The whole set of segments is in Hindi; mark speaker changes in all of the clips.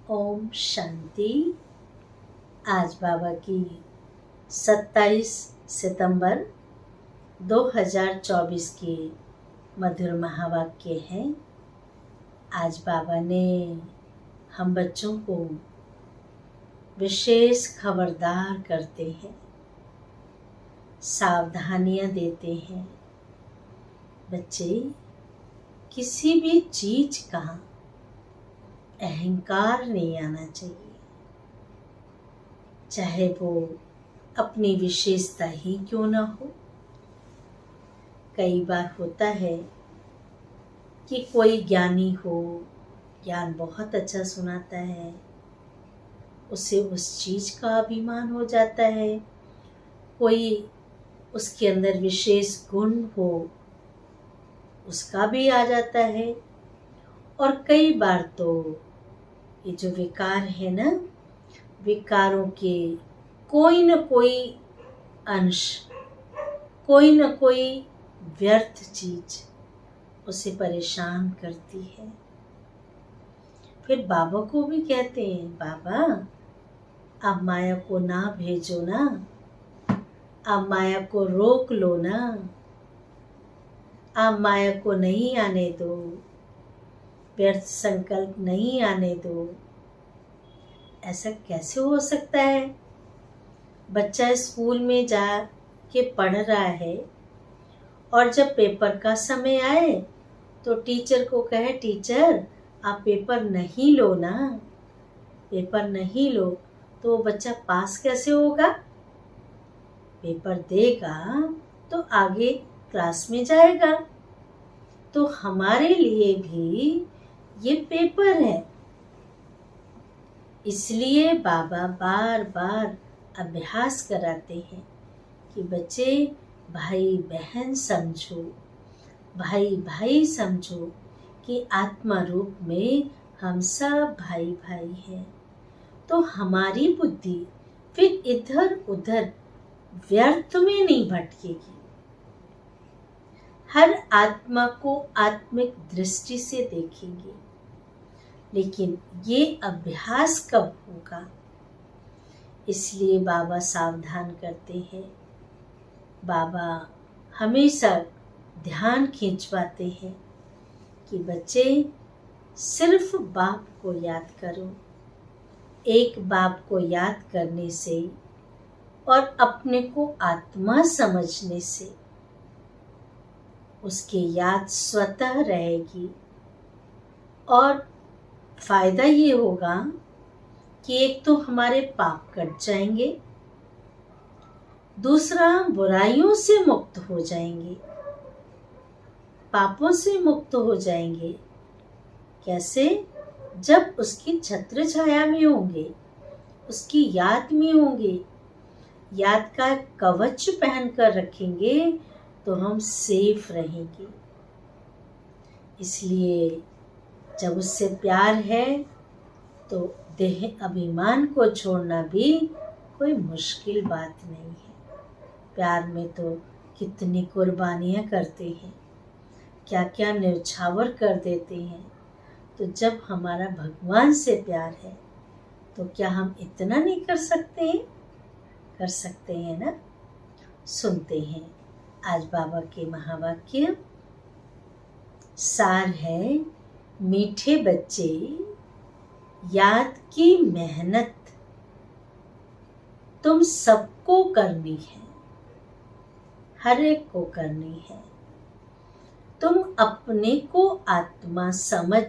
Speaker 1: ओम शांति। आज बाबा की 27 सितंबर 2024 के मधुर महावाक्य हैं। आज बाबा ने हम बच्चों को विशेष खबरदार करते हैं, सावधानियां देते हैं। बच्चे, किसी भी चीज का अहंकार नहीं आना चाहिए, चाहे वो अपनी विशेषता ही क्यों ना हो। कई बार होता है कि कोई ज्ञानी हो, ज्ञान बहुत अच्छा सुनाता है, उसे उस चीज का अभिमान हो जाता है। कोई उसके अंदर विशेष गुण हो, उसका भी आ जाता है। और कई बार तो ये जो विकार है ना, विकारों के कोई न कोई अंश, कोई न कोई व्यर्थ चीज उसे परेशान करती है। फिर बाबा को भी कहते हैं, बाबा आप माया को ना भेजो ना, आप माया को रोक लो ना, आप माया को नहीं आने दो, व्यर्थ संकल्प नहीं आने दो। ऐसा कैसे हो सकता है? बच्चा स्कूल में जा के पढ़ रहा है और जब पेपर का समय आए तो टीचर को कहे, टीचर आप पेपर नहीं लो ना, पेपर नहीं लो, तो वो बच्चा पास कैसे होगा? पेपर देगा तो आगे क्लास में जाएगा। तो हमारे लिए भी ये पेपर है। इसलिए बाबा बार बार अभ्यास कराते हैं कि बच्चे भाई बहन समझो, भाई भाई समझो कि आत्मा रूप में हम सब भाई भाई हैं। तो हमारी बुद्धि फिर इधर उधर व्यर्थ में नहीं भटकेगी। हर आत्मा को आत्मिक दृष्टि से देखेंगे। लेकिन ये अभ्यास कब होगा? इसलिए बाबा सावधान करते हैं। बाबा हमेशा ध्यान खींचवाते हैं कि बच्चे सिर्फ बाप को याद करो। एक बाप को याद करने से और अपने को आत्मा समझने से उसकी याद स्वतः रहेगी। और फायदा ये होगा कि एक तो हमारे पाप कट जाएंगे, दूसरा बुराइयों से मुक्त हो जाएंगे, पापों से मुक्त हो जाएंगे। कैसे? जब उसकी छत्र छाया में होंगे, उसकी याद में होंगे, याद का कवच पहन कर रखेंगे तो हम सेफ रहेंगे। इसलिए जब उससे प्यार है तो देह अभिमान को छोड़ना भी कोई मुश्किल बात नहीं है। प्यार में तो कितनी कुर्बानियां करते हैं, क्या क्या न्यौछावर कर देते हैं। तो जब हमारा भगवान से प्यार है तो क्या हम इतना नहीं कर सकते हैं? कर सकते हैं ना। सुनते हैं आज बाबा के महावाक्य। सार है, मीठे बच्चे, याद की मेहनत तुम सबको करनी है, हर एक को करनी है। तुम अपने को आत्मा समझ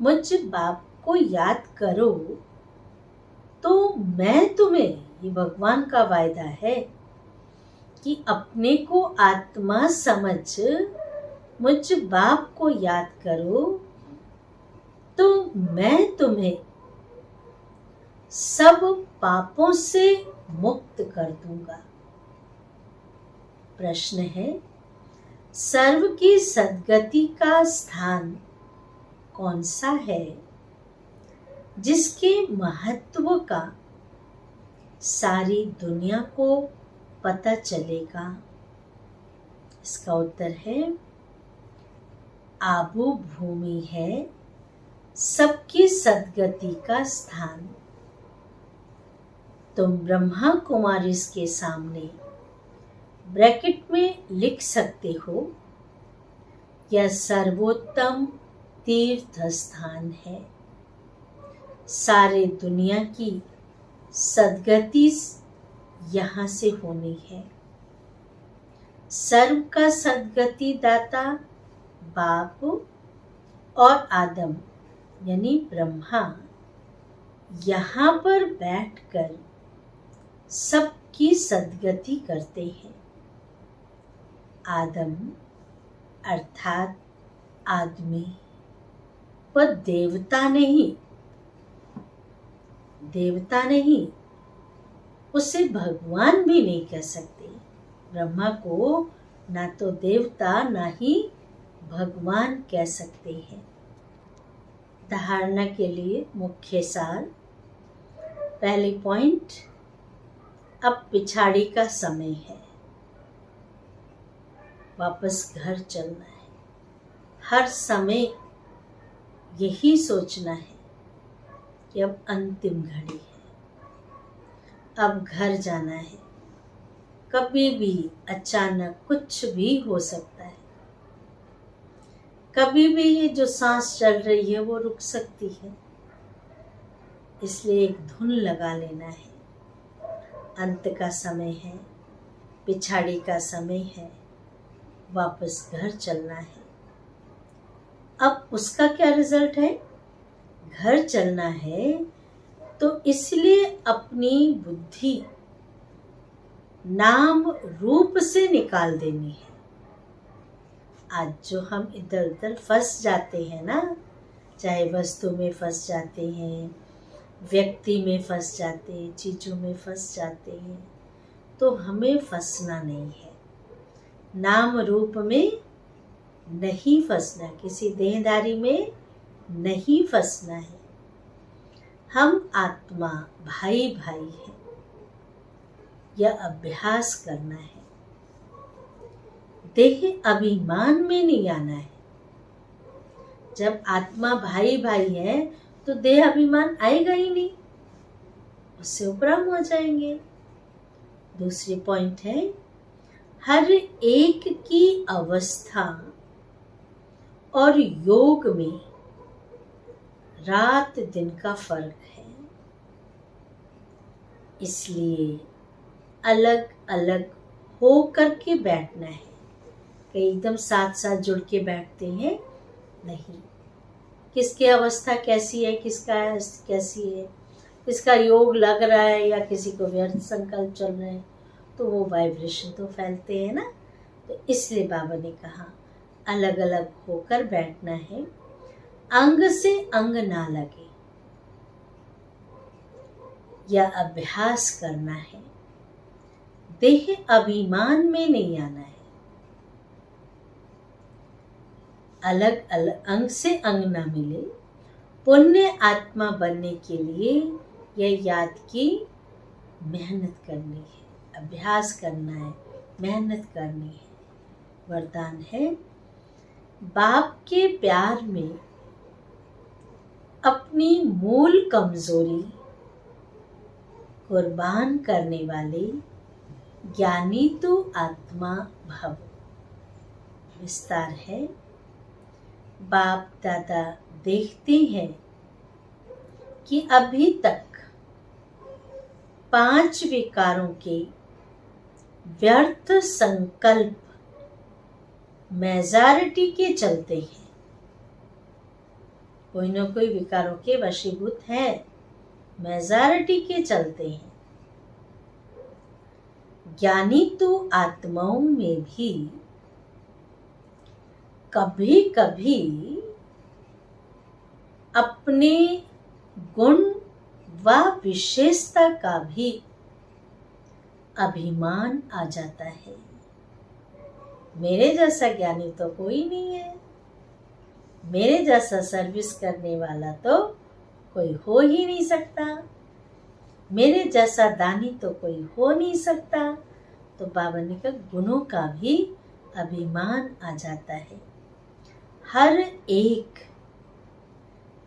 Speaker 1: मुझ बाप को याद करो तो मैं तुम्हें, ये भगवान का वायदा है कि अपने को आत्मा समझ मुझ बाप को याद करो तो मैं तुम्हें सब पापों से मुक्त कर दूंगा। प्रश्न है, सर्व की सद्गति का स्थान कौन सा है जिसके महत्व का सारी दुनिया को पता चलेगा? इसका उत्तर है, आबू भूमि है सबकी सद्गति का स्थान। तुम ब्रह्मा कुमारी के सामने ब्रैकेट में लिख सकते हो, यह सर्वोत्तम तीर्थ स्थान है। सारे दुनिया की सद्गति यहाँ से होनी है। सर्व का सद्गति दाता बाप और आदम यानी ब्रह्मा यहाँ पर बैठकर सबकी सद्गति करते हैं। आदम अर्थात आदमी वह देवता नहीं, उसे भगवान भी नहीं कह सकते। ब्रह्मा को ना तो देवता ना ही भगवान कह सकते हैं। धारणा के लिए मुख्य सार। पहली पॉइंट, अब पिछाड़ी का समय है, वापस घर चलना है। हर समय यही सोचना है कि अब अंतिम घड़ी है, अब घर जाना है। कभी भी अचानक कुछ भी हो सकता है। कभी भी ये जो सांस चल रही है वो रुक सकती है। इसलिए एक धुन लगा लेना है। अंत का समय है, पिछाड़ी का समय है, वापस घर चलना है। अब उसका क्या रिजल्ट है? घर चलना है तो इसलिए अपनी बुद्धि नाम रूप से निकाल देनी है। आज जो हम इधर उधर फंस जाते हैं ना, चाहे वस्तु में फंस जाते हैं, व्यक्ति में फंस जाते हैं, चीज़ों में फंस जाते हैं, तो हमें फंसना नहीं है। नाम रूप में नहीं फंसना, किसी देहधारी में नहीं फंसना है। हम आत्मा भाई भाई हैं, यह अभ्यास करना है। देह अभिमान में नहीं आना है। जब आत्मा भाई भाई है तो देह अभिमान आएगा ही नहीं, उससे उपराम हो जाएंगे। दूसरी पॉइंट है, हर एक की अवस्था और योग में रात दिन का फर्क है। इसलिए अलग अलग हो करके बैठना है। कई एकदम साथ साथ जुड़ के बैठते हैं नहीं। किसकी अवस्था कैसी है, किसका कैसी है, किसका योग लग रहा है या किसी को व्यर्थ संकल्प चल रहे हैं, तो वो वाइब्रेशन तो फैलते हैं ना। तो इसलिए बाबा ने कहा अलग अलग होकर बैठना है। अंग से अंग ना लगे, यह अभ्यास करना है। देह अभिमान में नहीं आना है। अलग अलग अंग से अंग ना मिले। पुण्य आत्मा बनने के लिए यह याद की मेहनत करनी है, अभ्यास करना है, मेहनत करनी है। वरदान है, बाप के प्यार में अपनी मूल कमजोरी कुर्बान करने वाले ज्ञानी तो आत्मा भव। विस्तार है, बाप दादा देखते हैं कि अभी तक 5 विकारों के व्यर्थ संकल्प मेजॉरिटी के चलते हैं। कोई न कोई विकारों के वशीभूत है, मेजॉरिटी के चलते हैं। ज्ञानी तो आत्माओं में भी कभी कभी अपने गुण व विशेषता का भी अभिमान आ जाता है। मेरे जैसा ज्ञानी तो कोई नहीं है, मेरे जैसा सर्विस करने वाला तो कोई हो ही नहीं सकता, मेरे जैसा दानी तो कोई हो नहीं सकता। तो बाबा ने कहा गुणों का भी अभिमान आ जाता है। हर एक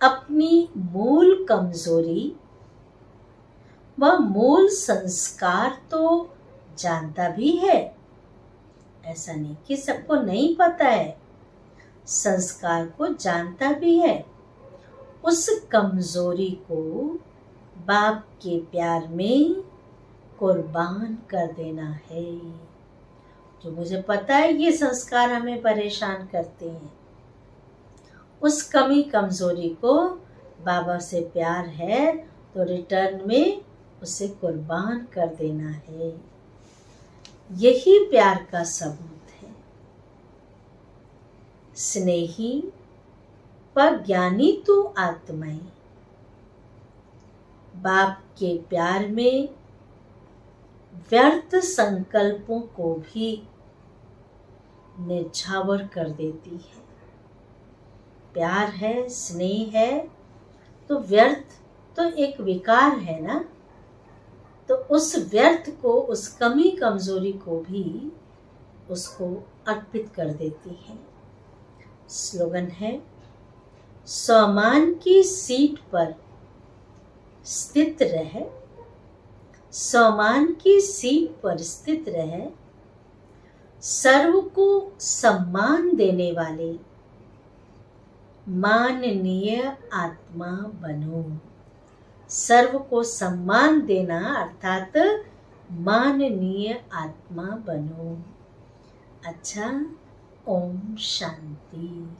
Speaker 1: अपनी मूल कमजोरी व मूल संस्कार तो जानता भी है। ऐसा नहीं कि सबको नहीं पता है, संस्कार को जानता भी है। उस कमजोरी को बाप के प्यार में कुर्बान कर देना है। जो मुझे पता है ये संस्कार हमें परेशान करते हैं, उस कमी कमजोरी को बाबा से प्यार है तो रिटर्न में उसे कुर्बान कर देना है। यही प्यार का सबूत है। स्नेही व ज्ञानी तू आत्माएं बाप के प्यार में व्यर्थ संकल्पों को भी निछावर कर देती है। प्यार है, स्नेह है, तो व्यर्थ तो एक विकार है ना, तो उस व्यर्थ को, उस कमी कमजोरी को भी उसको अर्पित कर देती है। स्लोगन है, सम्मान की सीट पर स्थित रहे, सम्मान की सीट पर स्थित रहे, सर्व को सम्मान देने वाले माननीय आत्मा बनो। सर्व को सम्मान देना अर्थात माननीय आत्मा बनो। अच्छा, ओम शांति।